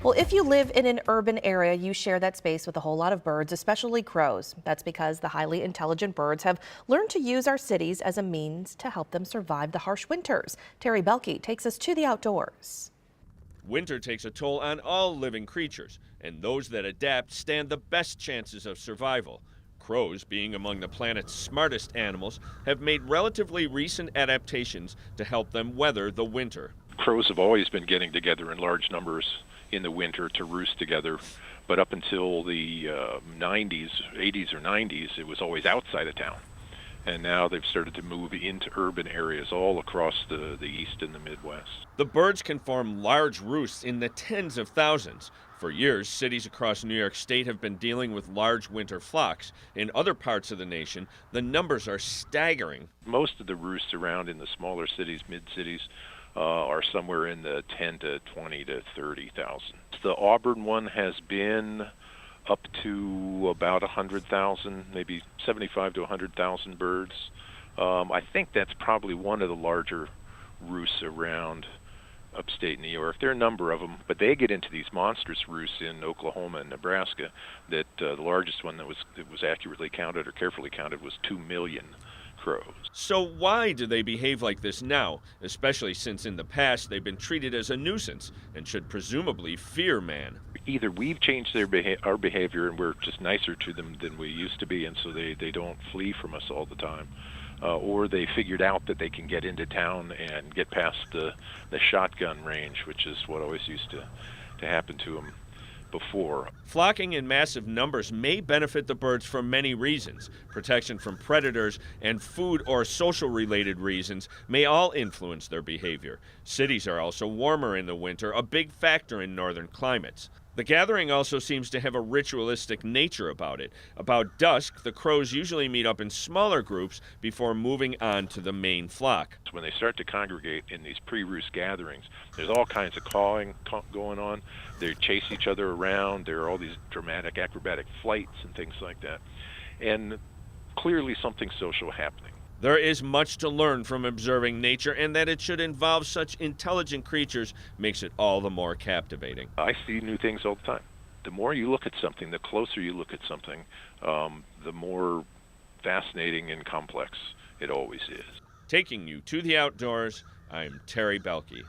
Well, if you live in an urban area, you share that space with a whole lot of birds, especially crows. That's because the highly intelligent birds have learned to use our cities as a means to help them survive the harsh winters. Terry Belke takes us to the outdoors. Winter takes a toll on all living creatures, and those that adapt stand the best chances of survival. Crows, being among the planet's smartest animals, have made relatively recent adaptations to help them weather the winter. Crows have always been getting together in large numbers in the winter to roost together, but up until the 90s, 80s or 90s, it was always outside of town. And now they've started to move into urban areas all across the East and the Midwest. The birds can form large roosts in the tens of thousands. For years, cities across New York State have been dealing with large winter flocks. In other parts of the nation, the numbers are staggering. Most of the roosts around in the smaller cities, mid-cities, are somewhere in the 10 to 20 to 30,000. The Auburn one has been up to about 100,000, maybe 75 to 100,000 birds. I think that's probably one of the larger roosts around upstate New York. There are a number of them, but they get into these monstrous roosts in Oklahoma and Nebraska. That the largest one that was accurately counted or carefully counted was 2 million crows. So why do they behave like this now, especially since in the past they've been treated as a nuisance and should presumably fear man? Either we've changed our behavior and we're just nicer to them than we used to be, and so they don't flee from us all the time, or they figured out that they can get into town and get past the shotgun range, which is what always used to happen to them before. Flocking in massive numbers may benefit the birds for many reasons. Protection from predators and food or social related reasons may all influence their behavior. Cities are also warmer in the winter, a big factor in northern climates. The gathering also seems to have a ritualistic nature about it. About dusk, the crows usually meet up in smaller groups before moving on to the main flock. When they start to congregate in these pre-roost gatherings, there's all kinds of cawing going on. They chase each other around. There are all these dramatic acrobatic flights and things like that. And clearly something social happening. There is much to learn from observing nature, and that it should involve such intelligent creatures makes it all the more captivating. I see new things all the time. The more you look at something, the closer you look at something, the more fascinating and complex it always is. Taking you to the outdoors, I'm Terry Belke.